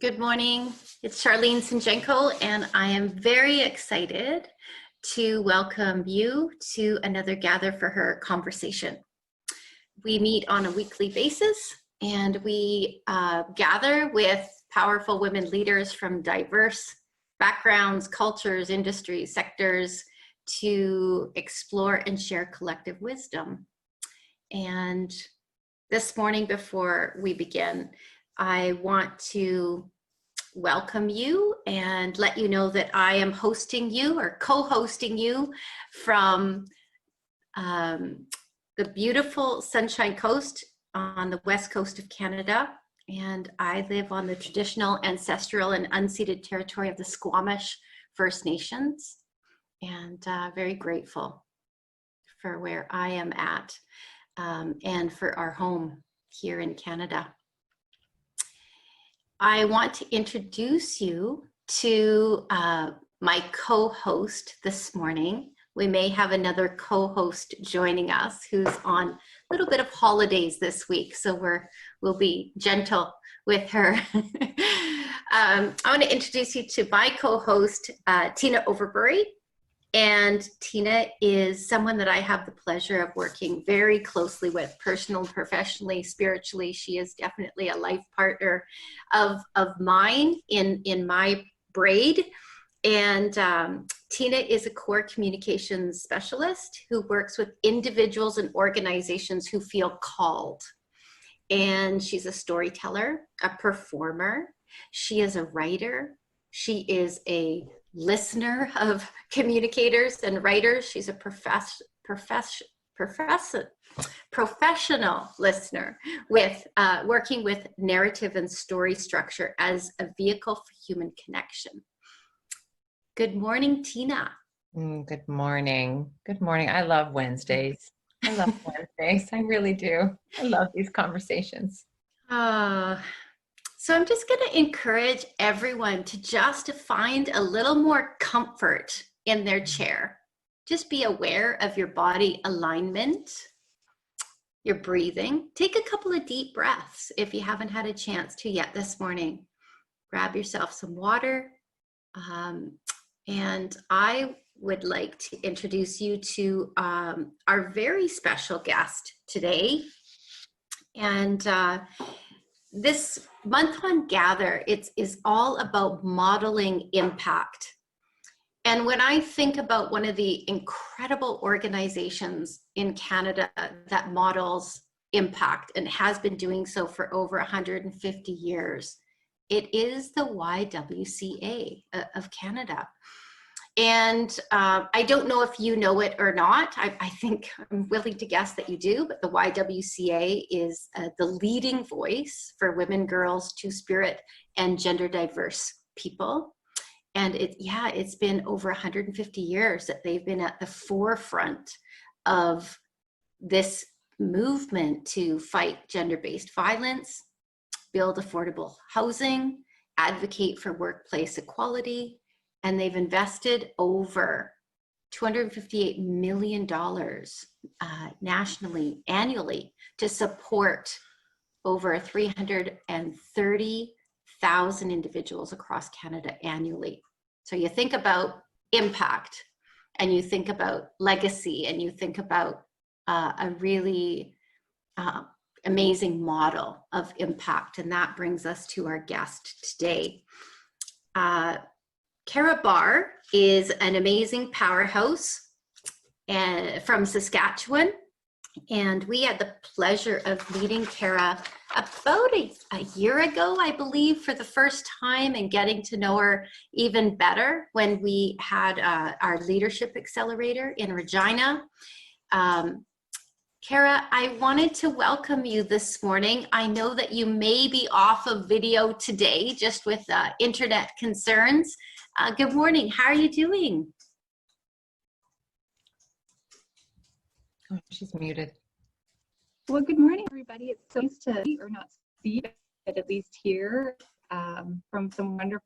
Good morning. It's Charlene San Jenko, and I am very excited to welcome you to another Gather for Her conversation. We meet on a weekly basis, and we gather with powerful women leaders from diverse backgrounds, cultures, industries, sectors to explore and share collective wisdom. And this morning, before we begin, I want to welcome you and let you know that I am hosting you or co-hosting you from the beautiful Sunshine Coast on the west coast of Canada. And I live on the traditional, ancestral, and unceded territory of the Squamish First Nations, and very grateful for where I am at and for our home here in Canada. I want to introduce you to my co-host this morning. We may have another co-host joining us who's on a little bit of holidays this week, so we'll be gentle with her. I want to introduce you to my co-host, Tina Overbury. And Tina is someone that I have the pleasure of working very closely with, personally, professionally, spiritually. She is definitely a life partner of mine in my braid. And Tina is a core communications specialist who works with individuals and organizations who feel called. And she's a storyteller, a performer. She is a writer. She is a listener of communicators and writers. She's a professional listener with working with narrative and story structure as a vehicle for human connection. Good morning, Tina. Good morning. Good morning. I love Wednesdays. I love Wednesdays. I really do. I love these conversations. So I'm just going to encourage everyone to just find a little more comfort in their chair. Just be aware of your body alignment, your breathing. Take a couple of deep breaths if you haven't had a chance to yet this morning. Grab yourself some water. And I would like to introduce you to our very special guest today. And this month on Gather, is all about modeling impact. And when I think about one of the incredible organizations in Canada that models impact and has been doing so for over 150 years, it is the YWCA of Canada. And I don't know if you know it or not. I think I'm willing to guess that you do, but the YWCA is the leading voice for women, girls, two-spirit, and gender diverse people. And it's been over 150 years that they've been at the forefront of this movement to fight gender-based violence, build affordable housing, advocate for workplace equality. And they've invested over $258 million nationally, annually, to support over 330,000 individuals across Canada annually. So you think about impact, and you think about legacy, and you think about a really amazing model of impact. And that brings us to our guest today. Cara Bahr is an amazing powerhouse from Saskatchewan, and we had the pleasure of meeting Cara about a year ago, I believe, for the first time, and getting to know her even better when we had our leadership accelerator in Regina. Cara, I wanted to welcome you this morning. I know that you may be off of video today just with internet concerns. Good morning. How are you doing? Oh, she's muted. Well, good morning, everybody. It's so nice to see, or not see, but at least hear from some wonderful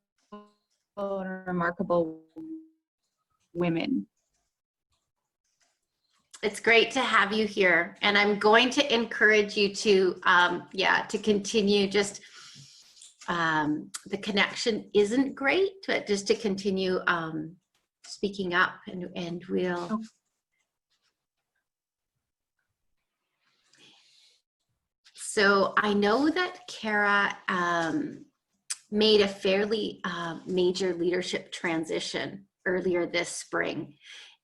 and remarkable women. It's great to have you here, and I'm going to encourage you to, to continue just the connection isn't great, but just to continue speaking up, and we'll. Oh. So I know that Cara made a fairly major leadership transition earlier this spring.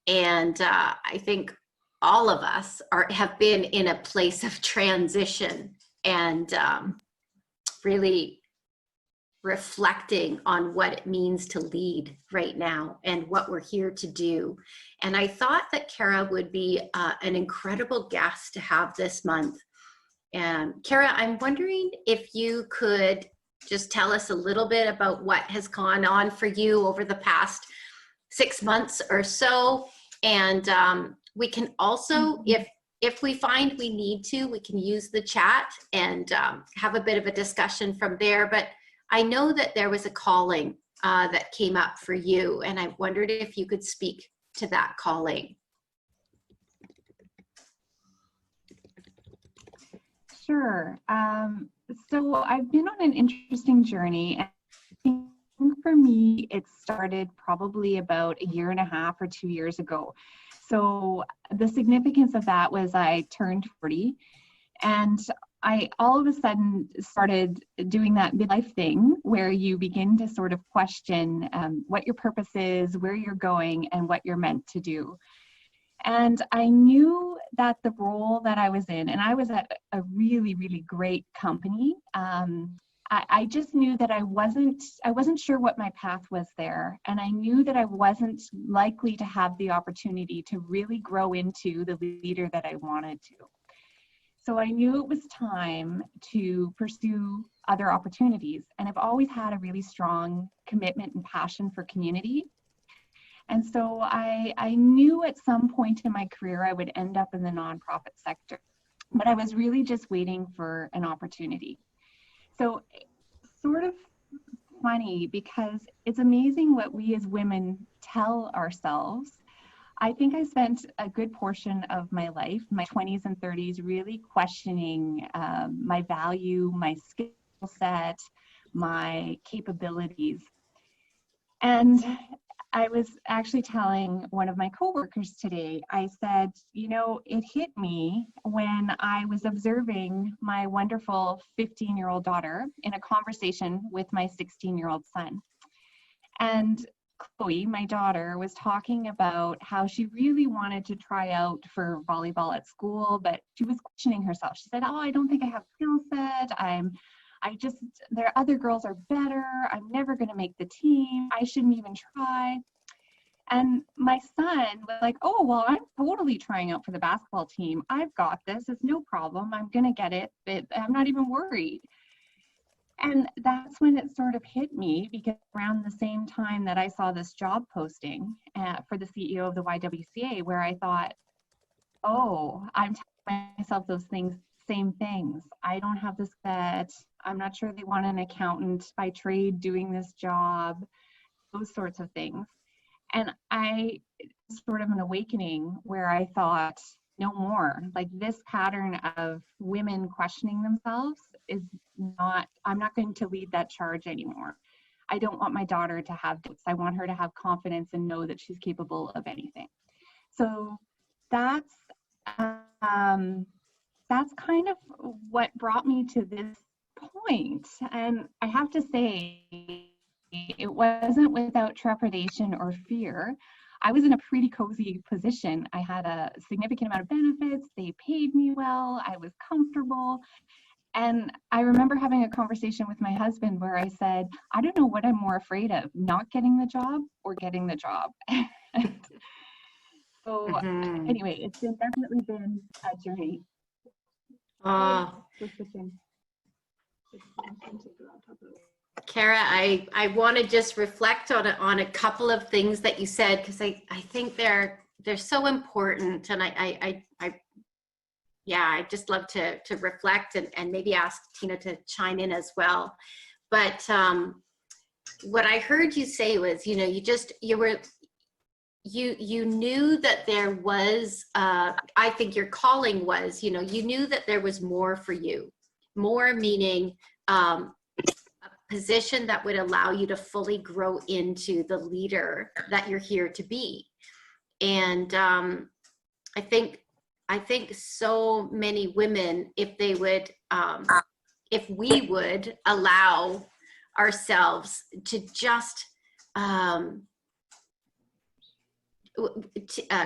And I think all of us have been in a place of transition and really reflecting on what it means to lead right now and what we're here to do. And I thought that Cara would be an incredible guest to have this month. And Cara, I'm wondering if you could just tell us a little bit about what has gone on for you over the past 6 months or so. And we can also, if we find we need to, we can use the chat and have a bit of a discussion from there. But I know that there was a calling that came up for you, and I wondered if you could speak to that calling. Sure. So I've been on an interesting journey. And I think for me, it started probably about 1.5 years or 2 years ago. So the significance of that was I turned 40, and I all of a sudden started doing that midlife thing where you begin to sort of question what your purpose is, where you're going, and what you're meant to do. And I knew that the role that I was in, and I was at a really, really great company. I just knew that I wasn't sure what my path was there. And I knew that I wasn't likely to have the opportunity to really grow into the leader that I wanted to. So I knew it was time to pursue other opportunities. And I've always had a really strong commitment and passion for community. And so I knew at some point in my career I would end up in the nonprofit sector, but I was really just waiting for an opportunity. So sort of funny because it's amazing what we as women tell ourselves. I think I spent a good portion of my life, my 20s and 30s, really questioning my value, my skill set, my capabilities. And I was actually telling one of my coworkers today, I said, you know, it hit me when I was observing my wonderful 15-year-old daughter in a conversation with my 16-year-old son. And Chloe, my daughter, was talking about how she really wanted to try out for volleyball at school, but she was questioning herself. She said, oh, I don't think I have skill set. There are other girls are better. I'm never going to make the team. I shouldn't even try. And my son was like, oh, well, I'm totally trying out for the basketball team. I've got this. It's no problem. I'm going to get it. I'm not even worried. And that's when it sort of hit me, because around the same time that I saw this job posting for the CEO of the YWCA, where I thought, oh, I'm telling myself those same things. I don't have this set. I'm not sure they want an accountant by trade doing this job, those sorts of things. And I sort of an awakening where I thought, no more. Like, this pattern of women questioning themselves I'm not going to lead that charge anymore. I don't want my daughter to have doubts. I want her to have confidence and know that she's capable of anything. So that's kind of what brought me to this point. And I have to say, it wasn't without trepidation or fear. I was in a pretty cozy position. I had a significant amount of benefits. They paid me well. I was comfortable. And I remember having a conversation with my husband where I said, I don't know what I'm more afraid of, not getting the job or getting the job. So anyway, it's definitely been a journey. Cara, I want to just reflect on a couple of things that you said, because I think they're so important, and I'd just love to reflect and maybe ask Tina to chime in as well. But what I heard you say was, you knew that there was, I think your calling was, you knew that there was more for you, more meaning a position that would allow you to fully grow into the leader that you're here to be. And I think so many women, if we would allow ourselves to just,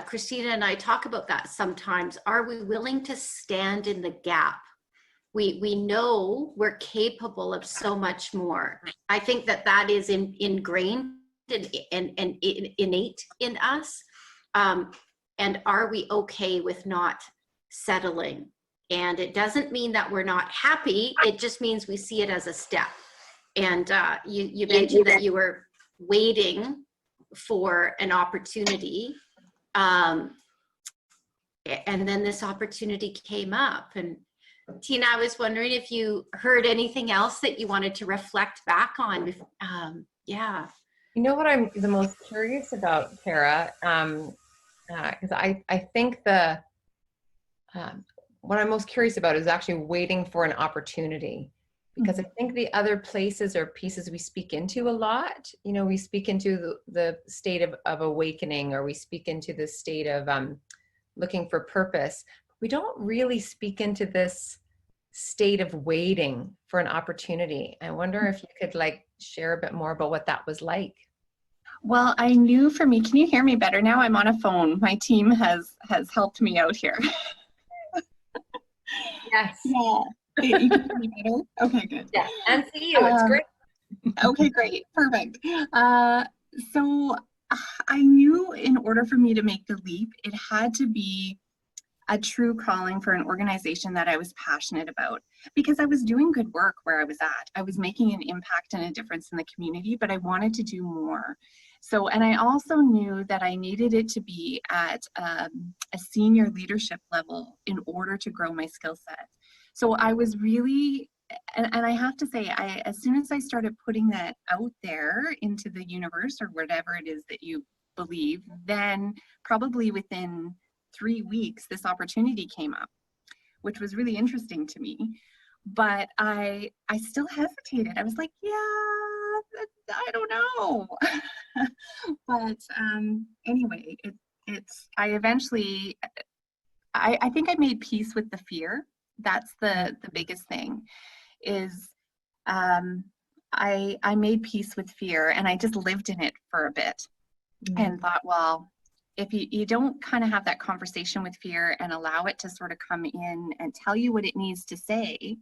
Christina and I talk about that sometimes. Are we willing to stand in the gap? We know we're capable of so much more. I think that is ingrained and innate in us. And are we okay with not settling? And it doesn't mean that we're not happy. It just means we see it as a step. And you mentioned that you were waiting for an opportunity. And then this opportunity came up. And Tina, I was wondering if you heard anything else that you wanted to reflect back on. Yeah. You know what I'm the most curious about, Cara? Because I think what I'm most curious about is actually waiting for an opportunity. Because I think the other places or pieces we speak into a lot, you know, we speak into the state of awakening, or we speak into the state of looking for purpose. We don't really speak into this state of waiting for an opportunity. I wonder if you could share a bit more about what that was like. Well, I knew for me, can you hear me better now? I'm on a phone. My team has helped me out here. Yes. Yeah. You can hear me better? Okay, good. Yeah, and see you. It's great. Okay, great. Perfect. So I knew in order for me to make the leap, it had to be a true calling for an organization that I was passionate about, because I was doing good work where I was at. I was making an impact and a difference in the community, but I wanted to do more. So, and I also knew that I needed it to be at a senior leadership level in order to grow my skill set. So I was really, and I have to say, as soon as I started putting that out there into the universe or whatever it is that you believe, then probably within 3 weeks, this opportunity came up, which was really interesting to me. But I still hesitated. I was like, yeah, I don't know. But anyway, I eventually, I think I made peace with the fear. That's the biggest thing is I made peace with fear, and I just lived in it for a bit and thought, well, if you don't kind of have that conversation with fear and allow it to sort of come in and tell you what it needs to say,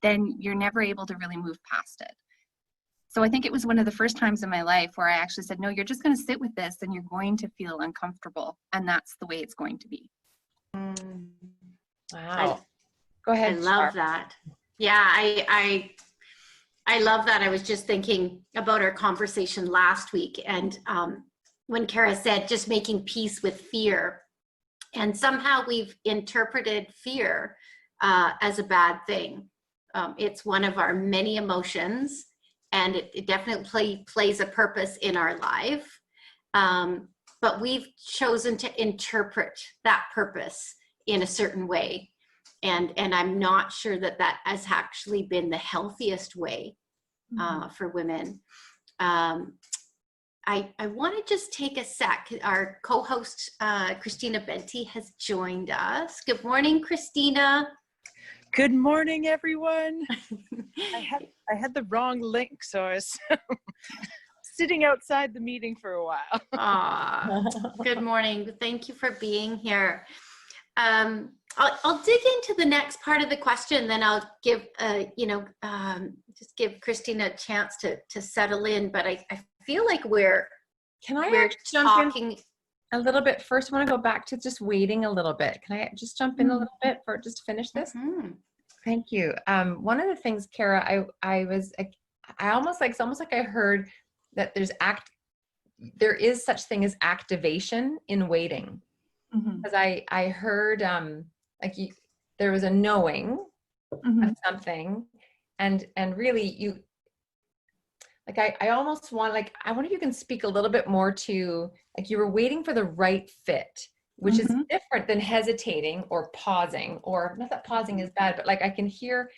then you're never able to really move past it. So I think it was one of the first times in my life where I actually said, no, you're just going to sit with this and you're going to feel uncomfortable. And that's the way it's going to be. Wow. Go ahead. I love that. Yeah, I love that. I was just thinking about our conversation last week, and when Cara said just making peace with fear, and somehow we've interpreted fear as a bad thing. It's one of our many emotions, and it definitely plays a purpose in our life. But we've chosen to interpret that purpose in a certain way. And I'm not sure that has actually been the healthiest way for women. I want to just take a sec. Our co-host, Christina Benty, has joined us. Good morning, Christina. Good morning, everyone. I had the wrong link, so I was sitting outside the meeting for a while. Good morning. Thank you for being here. I'll dig into the next part of the question, then I'll give, just give Christina a chance to settle in. But I feel like we're jump in a little bit first? I want to go back to just waiting a little bit. Can I just jump in a little bit for just to finish this? Mm-hmm. Thank you. One of the things, Cara, it's almost like I heard that there is such thing as activation in waiting. Because I heard there was a knowing of something, and really I almost want I wonder if you can speak a little bit more to you were waiting for the right fit, which is different than hesitating or pausing, or not that pausing is bad, but I can hear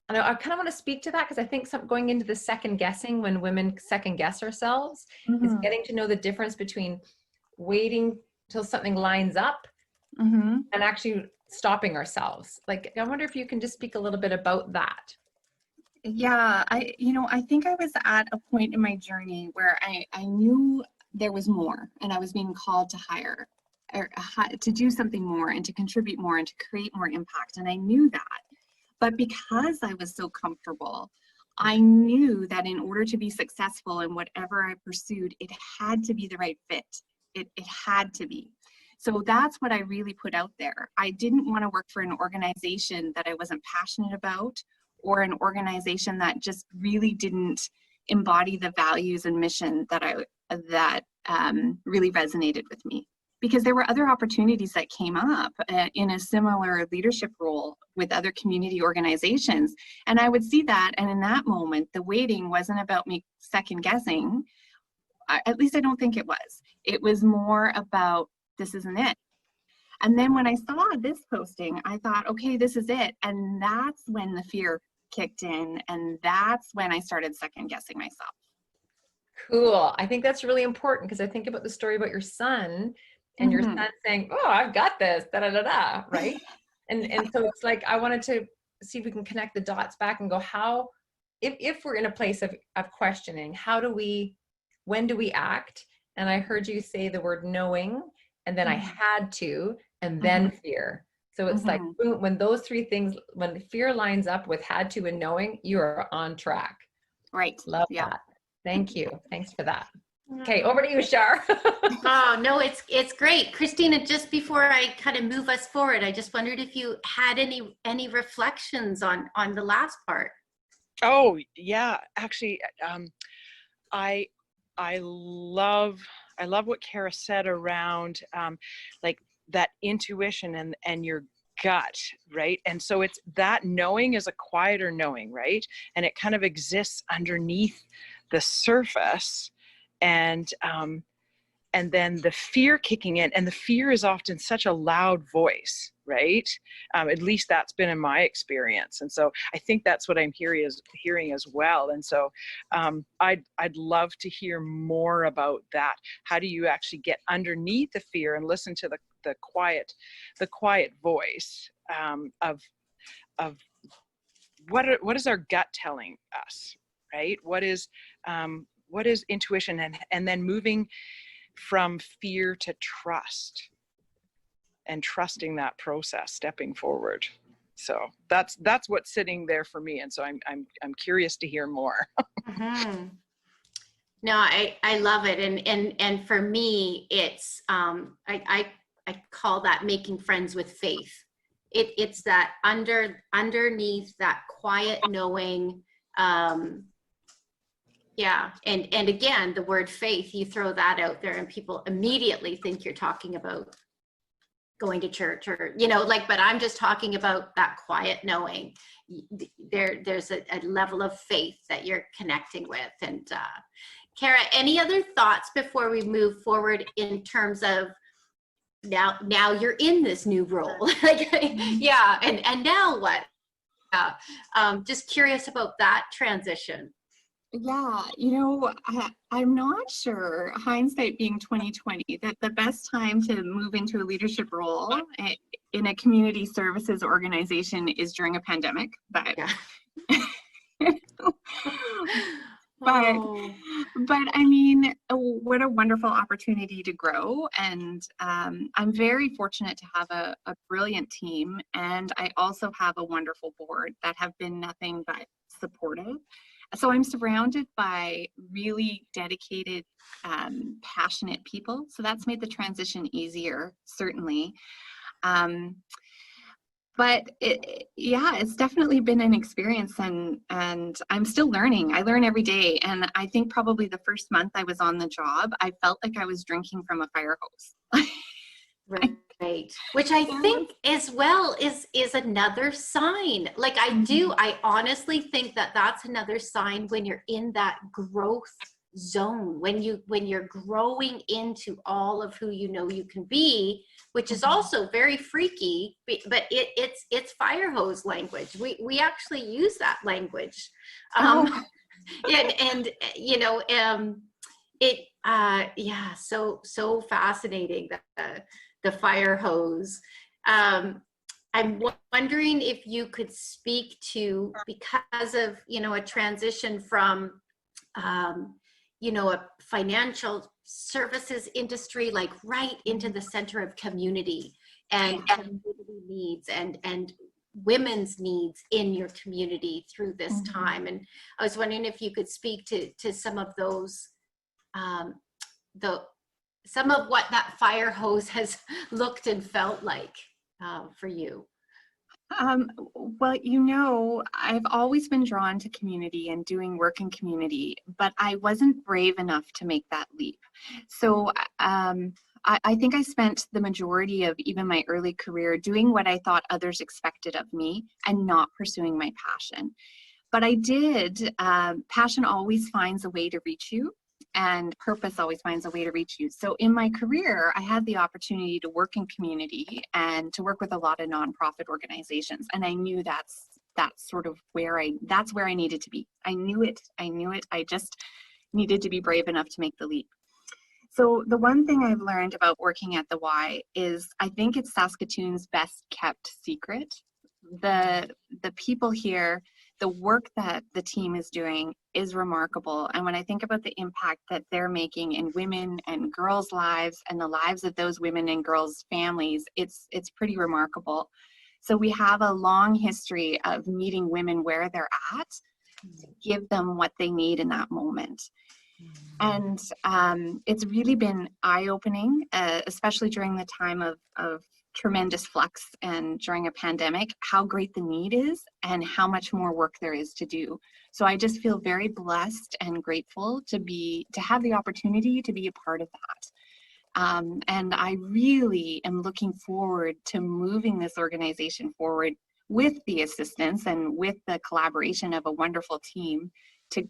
and I kind of want to speak to that because I think going into the second guessing, when women second guess ourselves, is getting to know the difference between waiting till something lines up and actually stopping ourselves. Like, I wonder if you can just speak a little bit about that. Yeah, I think I was at a point in my journey where I knew there was more, and I was being called to hire, or to do something more and to contribute more and to create more impact. And I knew that. But because I was so comfortable, I knew that in order to be successful in whatever I pursued, it had to be the right fit. It had to be. So that's what I really put out there. I didn't want to work for an organization that I wasn't passionate about, or an organization that just really didn't embody the values and mission that really resonated with me. Because there were other opportunities that came up in a similar leadership role with other community organizations. And I would see that, and in that moment, the waiting wasn't about me second guessing. At least I don't think it was. It was more about, this isn't it. And then when I saw this posting, I thought, okay, this is it. And that's when the fear kicked in. And that's when I started second guessing myself. Cool. I think that's really important, because I think about the story about your son, and your son saying, oh, I've got this, da da da da, right? And so it's like, I wanted to see if we can connect the dots back and go, how, if we're in a place of questioning, when do we act? And I heard you say the word knowing, and then I had to, and then fear. So it's like, boom, when those three things, when fear lines up with had to and knowing, you are on track. Right. Love that. Thank you. Thanks for that. Okay, over to you, Shar. Oh, no, it's great. Christina, just before I kind of move us forward, I just wondered if you had any reflections on the last part. Oh, yeah. Actually, I love what Cara said around like that intuition and your gut, right? And so it's that knowing is a quieter knowing, right? And it kind of exists underneath the surface, and then the fear kicking in, and the fear is often such a loud voice, right? At least that's been in my experience. And so I think that's what I'm hearing as well. And so I'd love to hear more about that. How do you actually get underneath the fear and listen to the quiet voice of what is our gut telling us, right? What is intuition, and then moving from fear to trust, and trusting that process, stepping forward. So that's what's sitting there for me. And so I'm curious to hear more. No, I love it. And for me, it's, I call that making friends with faith. It's that underneath that quiet knowing, yeah. And again, the word faith, you throw that out there and people immediately think you're talking about going to church, or, but I'm just talking about that quiet knowing. There's a level of faith that you're connecting with. And Cara, any other thoughts before we move forward in terms of now you're in this new role? Yeah. And now what? Just curious about that transition. Yeah, I'm not sure, hindsight being 2020, that the best time to move into a leadership role in a community services organization is during a pandemic. But Yeah. but I mean, what a wonderful opportunity to grow. And I'm very fortunate to have a brilliant team. And I also have a wonderful board that have been nothing but supportive. So I'm surrounded by really dedicated, passionate people. So that's made the transition easier, certainly. But it's definitely been an experience, and I'm still learning. I learn every day. And I think probably the first month I was on the job, I felt like I was drinking from a fire hose. Right. Which I think as well is another sign. Like I honestly think that that's another sign when you're in that growth zone when you're growing into all of who you know you can be, which is also very freaky, but it's fire hose language. We actually use that language. And you know, yeah, so fascinating, the fire hose. I'm wondering if you could speak to, because of, you know, a transition from, you know, a financial services industry, like right into the center of community and community needs and women's needs in your community through this time. And I was wondering if you could speak to some of those, some of what that fire hose has looked and felt like for you. Well, you know, I've always been drawn to community and doing work in community, but I wasn't brave enough to make that leap. So I think I spent the majority of even my early career doing what I thought others expected of me and not pursuing my passion. But I did. Passion always finds a way to reach you, and purpose always finds a way to reach you. So in my career, I had the opportunity to work in community and to work with a lot of nonprofit organizations. And I knew that's sort of where that's where I needed to be. I knew it. I just needed to be brave enough to make the leap. So the one thing I've learned about working at the Y is I think it's Saskatoon's best kept secret. The people here, the work that the team is doing is remarkable. And when I think about the impact that they're making in women and girls' lives and the lives of those women and girls' families, it's pretty remarkable. So we have a long history of meeting women where they're at to give them what they need in that moment. And it's really been eye-opening, especially during the time of tremendous flux and during a pandemic, how great the need is and how much more work there is to do. So I just feel very blessed and grateful to have the opportunity to be a part of that. And I really am looking forward to moving this organization forward with the assistance and with the collaboration of a wonderful team to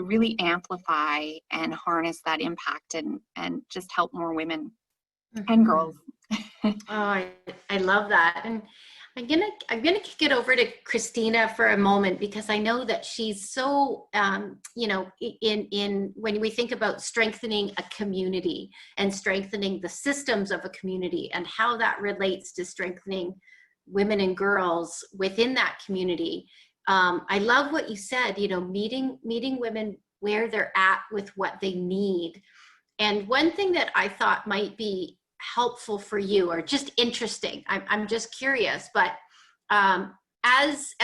really amplify and harness that impact and just help more women and girls. Oh, I love that. And I'm gonna kick it over to Christina for a moment, because I know that she's so you know, in when we think about strengthening a community and strengthening the systems of a community and how that relates to strengthening women and girls within that community. I love what you said, you know, meeting women where they're at with what they need. And one thing that I thought might be helpful for you, or just interesting, I'm just curious, but as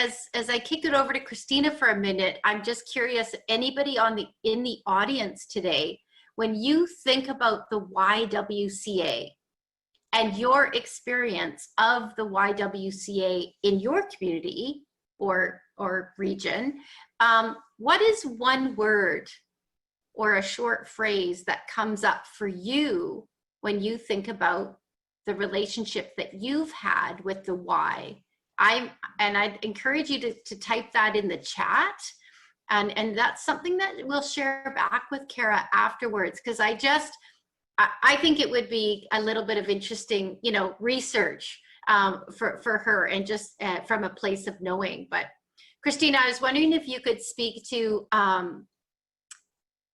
I kick it over to Christina for a minute, I'm just curious, anybody in the audience today, when you think about the YWCA and your experience of the YWCA in your community or region, what is one word or a short phrase that comes up for you when you think about the relationship that you've had with the Y? I'd encourage you to type that in the chat, and that's something that we'll share back with Cara afterwards, because I think it would be a little bit of interesting, you know, research for her, and just from a place of knowing. But Christina, I was wondering if you could speak to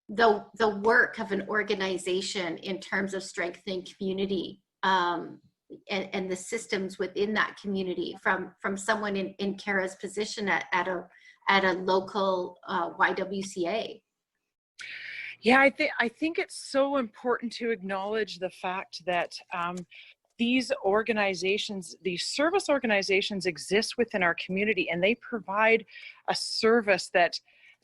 the work of an organization in terms of strengthening community and the systems within that community from someone in Cara's position at a local YWCA. Yeah, I think it's so important to acknowledge the fact that these organizations, these service organizations, exist within our community, and they provide a service that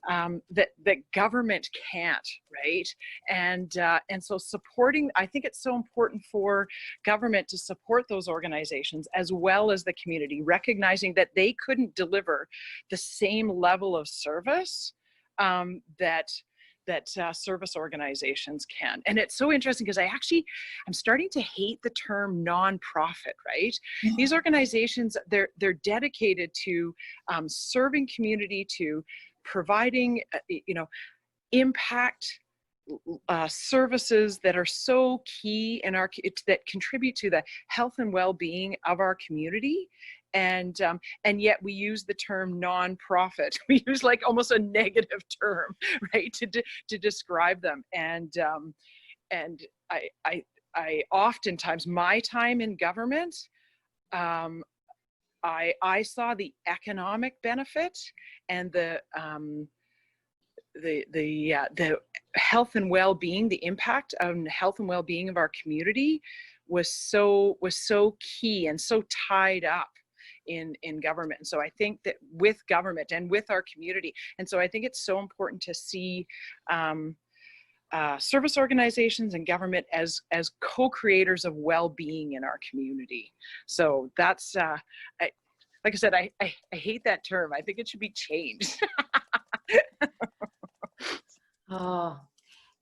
that government can't, right? And so supporting, I think it's so important for government to support those organizations as well as the community, recognizing that they couldn't deliver the same level of service that service organizations can. And it's so interesting because I'm starting to hate the term nonprofit, right? Yeah. These organizations, they're dedicated to serving community, to providing, you know, impact services that are so key in that contribute to the health and well-being of our community. And yet we use the term nonprofit. We use like almost a negative term, right, to describe them. And I oftentimes, my time in government, I saw the economic benefit and the health and well-being, the impact on the health and well-being of our community was so key and so tied up in government. And so I think that with government and with our community, and so I think it's so important to see service organizations and government as co-creators of well-being in our community. So that's like I said, I hate that term. I think it should be changed. Oh,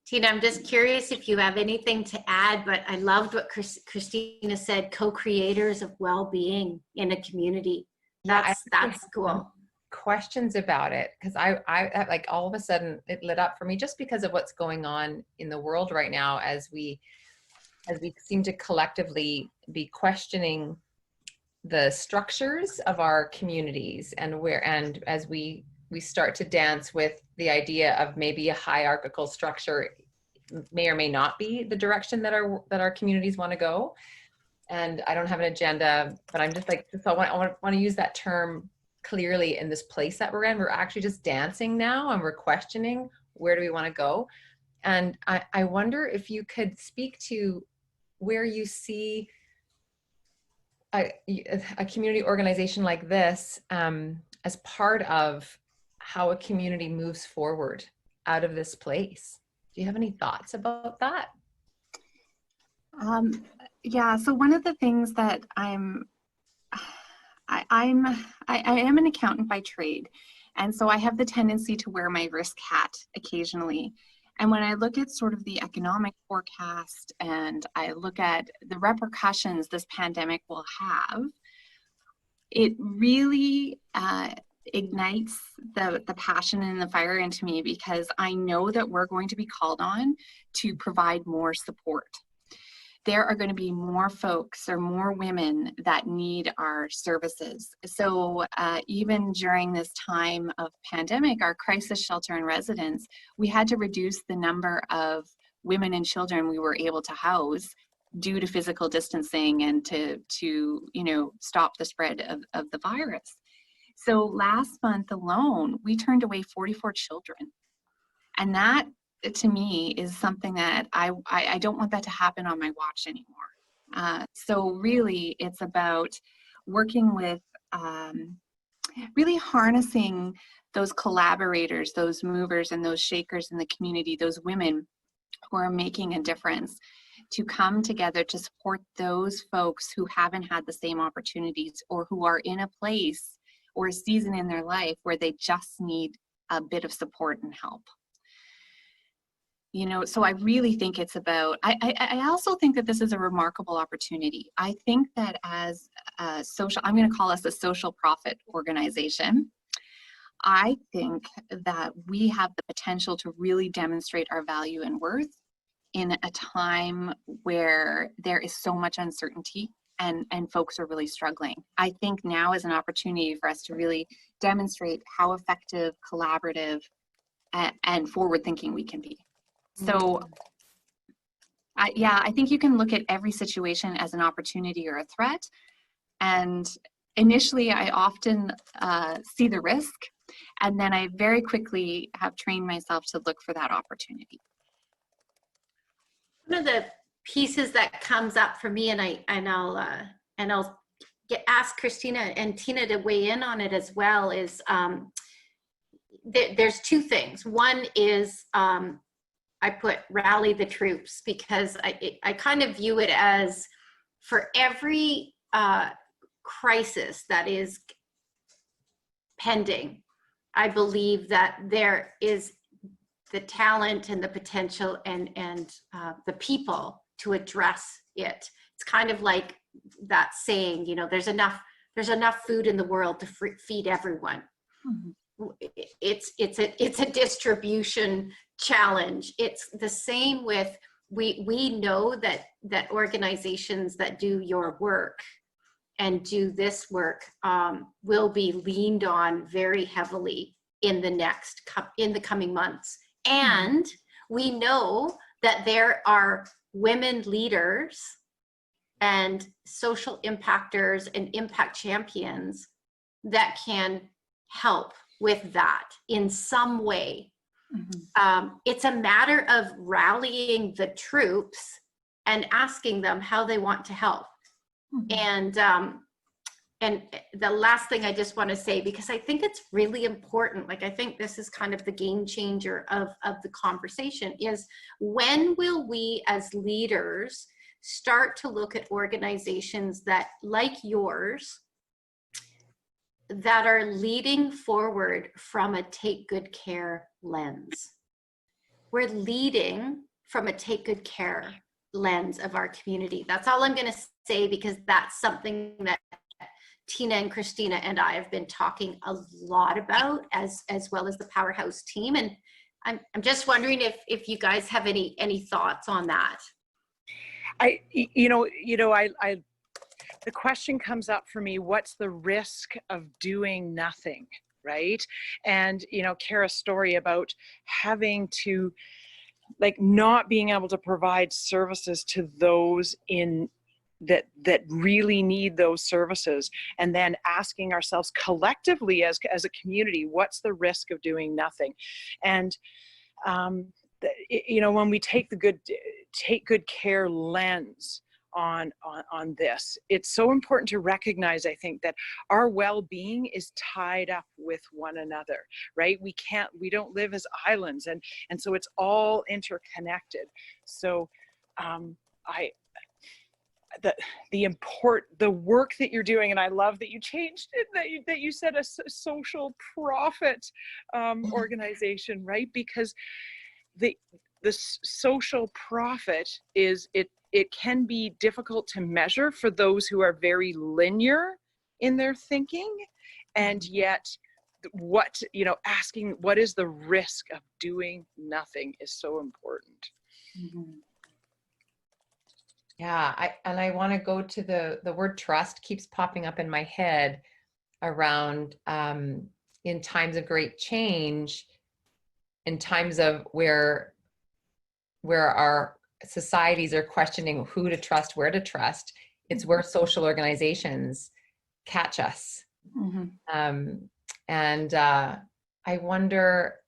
Tina, I'm just curious if you have anything to add, but I loved what Christina said, co-creators of well-being in a community. That's cool. Questions about it, because I like all of a sudden it lit up for me just because of what's going on in the world right now as we seem to collectively be questioning the structures of our communities and as we start to dance with the idea of maybe a hierarchical structure may or may not be the direction that our communities want to go. And I don't have an agenda, but I'm just like, so I want to use that term clearly in this place that we're in. We're actually just dancing now and we're questioning where do we want to go. And I wonder if you could speak to where you see a community organization like this as part of how a community moves forward out of this place. Do you have any thoughts about that? Yeah, so one of the things that I am an accountant by trade, and so I have the tendency to wear my risk hat occasionally. And when I look at sort of the economic forecast and I look at the repercussions this pandemic will have, it really ignites the passion and the fire into me, because I know that we're going to be called on to provide more support. There are going to be more folks or more women that need our services. So even during this time of pandemic, our crisis shelter and residence, we had to reduce the number of women and children we were able to house due to physical distancing and to stop the spread of the virus. So last month alone, we turned away 44 children. And that, to me, is something that I don't want that to happen on my watch anymore. So really, it's about working with, really harnessing those collaborators, those movers and those shakers in the community, those women who are making a difference, to come together to support those folks who haven't had the same opportunities or who are in a place or a season in their life where they just need a bit of support and help. So I really think it's about, I also think that this is a remarkable opportunity. I think that as a social, I'm going to call us a social profit organization, I think that we have the potential to really demonstrate our value and worth in a time where there is so much uncertainty and folks are really struggling. I think now is an opportunity for us to really demonstrate how effective, collaborative, and forward-thinking we can be. So, I think you can look at every situation as an opportunity or a threat. And initially, I often see the risk, and then I very quickly have trained myself to look for that opportunity. One of the pieces that comes up for me, and I'll ask Christina and Tina to weigh in on it as well, is there's two things. One is I put rally the troops, because I kind of view it as, for every crisis that is pending, I believe that there is the talent and the potential and the people to address it. It's kind of like that saying, there's enough food in the world to feed everyone. Mm-hmm. It's a distribution challenge. It's the same with, we know that organizations that do your work and do this work will be leaned on very heavily in the coming months. And we know that there are women leaders and social impactors and impact champions that can help with that in some way. It's a matter of rallying the troops and asking them how they want to help. And the last thing I just want to say, because I think it's really important, like I think this is kind of the game changer of the conversation, is when will we as leaders start to look at organizations that, like yours, that are leading forward from a take good care lens. We're leading from a take good care lens of our community. That's all I'm going to say, because that's something that Tina and Christina and I have been talking a lot about, as well as the Powerhouse team. And I'm just wondering if you guys have any thoughts on that. The question comes up for me, what's the risk of doing nothing, right? And, Cara's story about having to, like, not being able to provide services to those that really need those services, and then asking ourselves collectively as a community, what's the risk of doing nothing? And, when we take good care lens on this, it's so important to recognize, I think, that our well-being is tied up with one another, right? We don't live as islands, and so it's all interconnected. So the work that you're doing, and I love that you changed it, that you said a social profit organization, right? Because the social profit is, it can be difficult to measure for those who are very linear in their thinking, and yet asking what is the risk of doing nothing is so important. Yeah, I want to go to the word trust keeps popping up in my head around in times of great change, in times of where our societies are questioning who to trust, where to trust. It's where social organizations catch us. And I wonder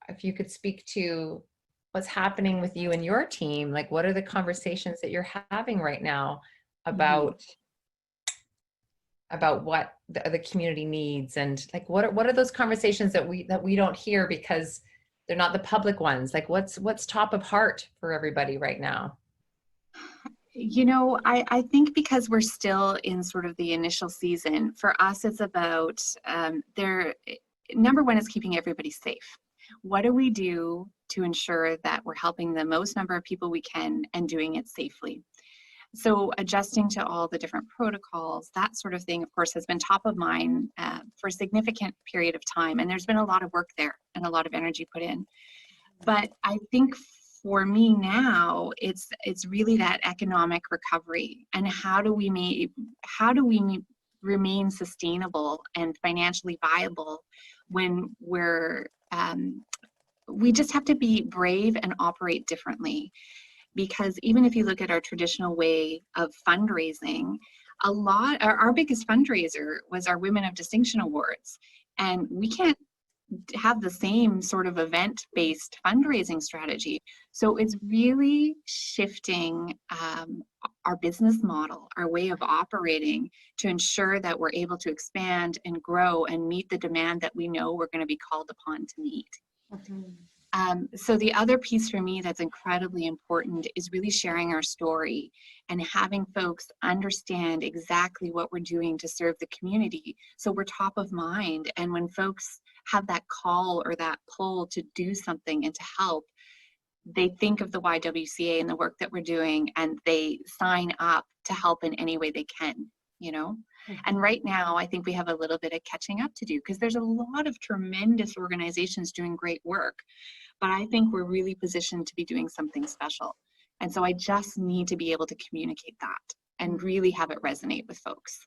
if you could speak to what's happening with you and your team. Like, what are the conversations that you're having right now about what the community needs, and like what are those conversations that we don't hear because they're not the public ones? Like, what's top of heart for everybody right now? I think because we're still in sort of the initial season, for us it's about number one is keeping everybody safe. What do we do to ensure that we're helping the most number of people we can and doing it safely? So adjusting to all the different protocols, that sort of thing, of course, has been top of mind for a significant period of time. And there's been a lot of work there and a lot of energy put in. But I think for me now, it's really that economic recovery, and how do we remain sustainable and financially viable when we just have to be brave and operate differently. Because even if you look at our traditional way of fundraising, our biggest fundraiser was our Women of Distinction Awards, and we can't have the same sort of event-based fundraising strategy. So it's really shifting our business model, our way of operating, to ensure that we're able to expand and grow and meet the demand that we know we're going to be called upon to meet. So the other piece for me that's incredibly important is really sharing our story and having folks understand exactly what we're doing to serve the community, so we're top of mind. And when folks have that call or that pull to do something and to help, they think of the YWCA and the work that we're doing, and they sign up to help in any way they can, And right now, I think we have a little bit of catching up to do, because there's a lot of tremendous organizations doing great work. but I think we're really positioned to be doing something special. And so I just need to be able to communicate that and really have it resonate with folks.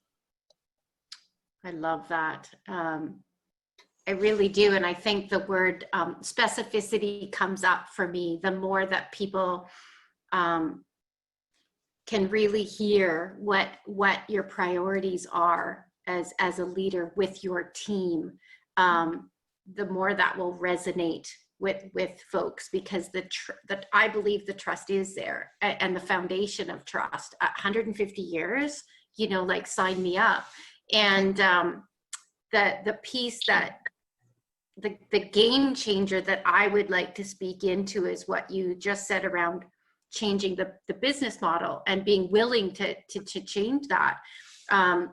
I love that. I really do. And I think the word specificity comes up for me. The more that people can really hear what your priorities are as a leader with your team, the more that will resonate with folks, because that I believe the trust is there, and the foundation of trust. 150 years, like, sign me up. And the piece that the game changer that I would like to speak into is what you just said around changing the business model and being willing to change that. I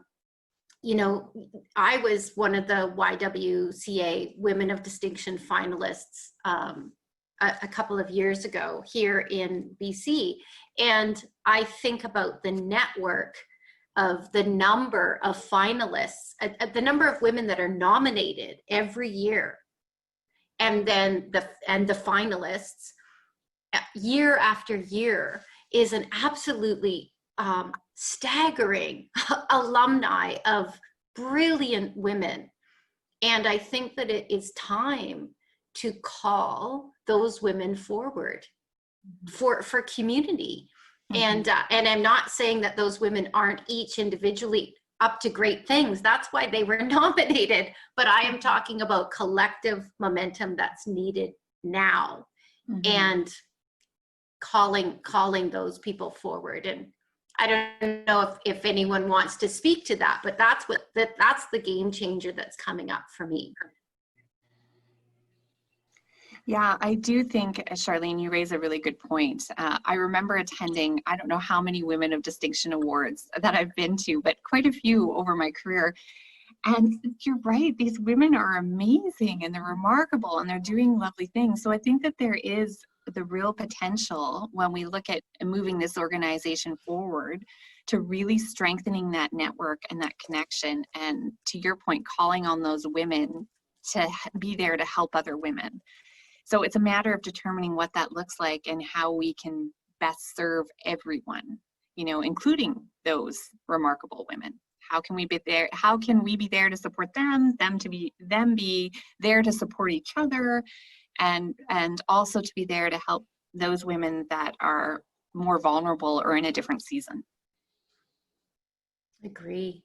was one of the YWCA Women of Distinction finalists a couple of years ago here in BC. And I think about the network of the number of finalists, the number of women that are nominated every year, and then the finalists year after year is an absolutely staggering alumni of brilliant women. And I think that it is time to call those women forward for community. And I'm not saying that those women aren't each individually up to great things. That's why they were nominated. But I am talking about collective momentum that's needed now, and calling those people forward. And I don't know if anyone wants to speak to that, but that's the game changer that's coming up for me. Yeah, I do think, Charlene, you raise a really good point. I remember attending, I don't know how many Women of Distinction Awards that I've been to, but quite a few over my career. And you're right, these women are amazing and they're remarkable and they're doing lovely things. So I think that there is the real potential when we look at moving this organization forward to really strengthening that network and that connection. And to your point, calling on those women to be there to help other women. So it's a matter of determining what that looks like and how we can best serve everyone, including those remarkable women. How can we be there? How can we be there to support them be there to support each other, and also to be there to help those women that are more vulnerable or in a different season. Agree.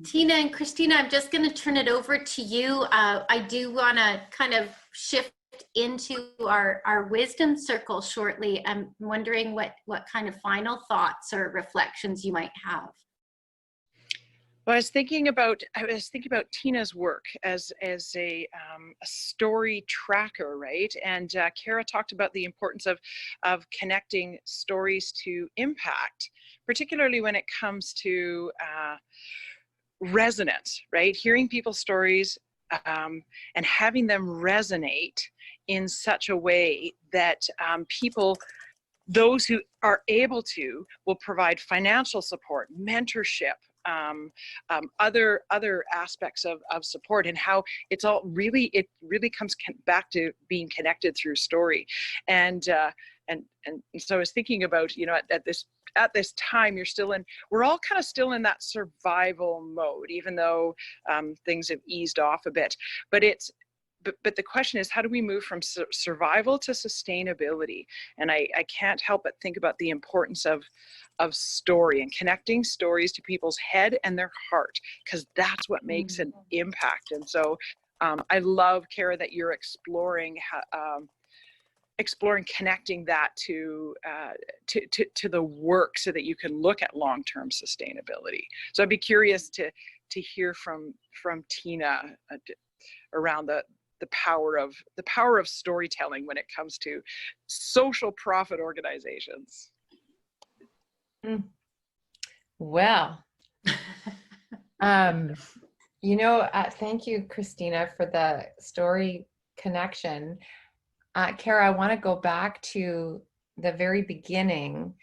Tina and Christina, I'm just going to turn it over to you. I do want to kind of shift into our wisdom circle shortly. I'm wondering what kind of final thoughts or reflections you might have. Well, I was thinking about Tina's work as a story tracker, right? And Cara talked about the importance of connecting stories to impact, particularly when it comes to resonance, right? Hearing people's stories and having them resonate in such a way that people, those who are able to, will provide financial support, mentorship, other aspects of support, and how it really comes back to being connected through story. And so I was thinking about, at this time, we're all kind of still in that survival mode, even though things have eased off a bit. But the question is, how do we move from survival to sustainability? And I can't help but think about the importance of story and connecting stories to people's head and their heart, because that's what makes an impact. And so I love, Cara, that you're exploring connecting that to the work so that you can look at long-term sustainability. So I'd be curious to hear from Tina around the power of storytelling when it comes to social profit organizations. Well, thank you, Christina, for the story connection. Cara, I want to go back to the very beginning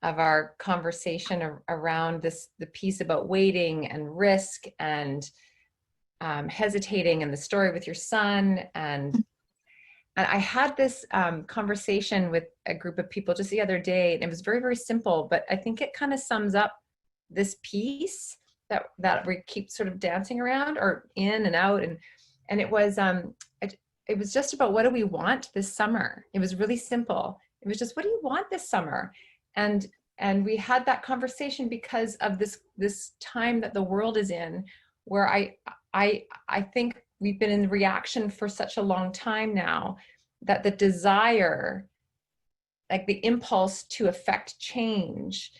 of our conversation around the piece about waiting and risk and hesitating, and the story with your son. And And I had this conversation with a group of people just the other day, and it was very, very simple, but I think it kind of sums up this piece that we keep sort of dancing around or in and out. And it was just about, what do we want this summer? It was really simple. It was just, what do you want this summer? And we had that conversation because of this time that the world is in, where I think we've been in reaction for such a long time now, that the desire, like the impulse to affect change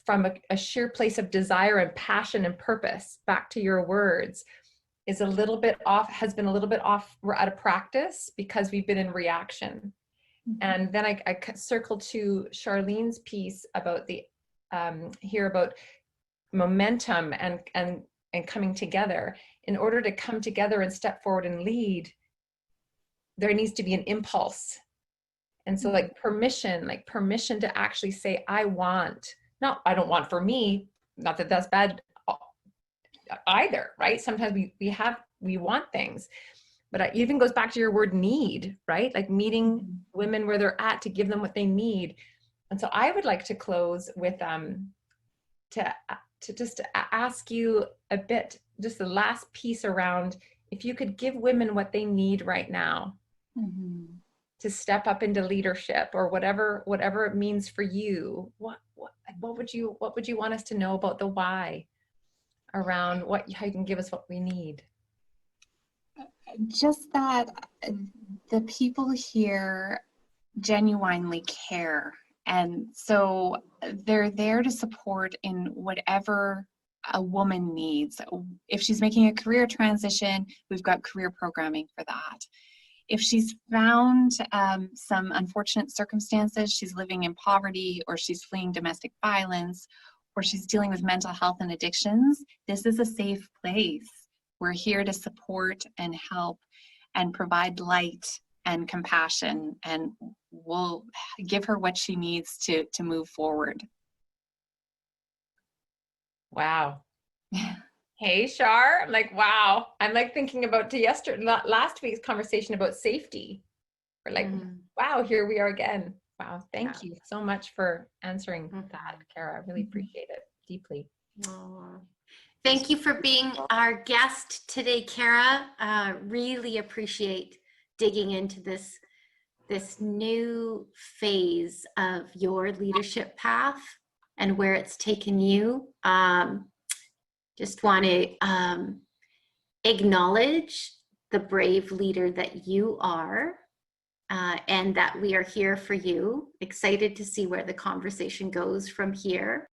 from a sheer place of desire and passion and purpose, back to your words, is a little bit off, has been a little bit off, we're out of practice because we've been in reaction. And then I circled to Charlene's piece about here about momentum and coming together. In order to come together and step forward and lead, there needs to be an impulse. And so like permission to actually say, I don't want for me, not that that's bad either, right? Sometimes we want things, but it even goes back to your word need, right? Like meeting women where they're at to give them what they need. And so I would like to close with to just ask you a bit, just the last piece around, if you could give women what they need right now to step up into leadership, or whatever it means for you, what would you want us to know about the why around how you can give us what we need? Just that the people here genuinely care. And so they're there to support in whatever a woman needs. If she's making a career transition, we've got career programming for that. If she's found some unfortunate circumstances, she's living in poverty, or she's fleeing domestic violence, or she's dealing with mental health and addictions, this is a safe place. We're here to support and help and provide light and compassion, and we'll give her what she needs to move forward. Wow. Hey, Char, I'm like, wow. I'm like thinking about last week's conversation about safety. We're like, wow, here we are again. Wow. Thank you so much for answering that, Cara. I really appreciate it deeply. Thank you for being our guest today, Cara. Really appreciate digging into this new phase of your leadership path and where it's taken you. Just want to acknowledge the brave leader that you are, and that we are here for you. Excited to see where the conversation goes from here.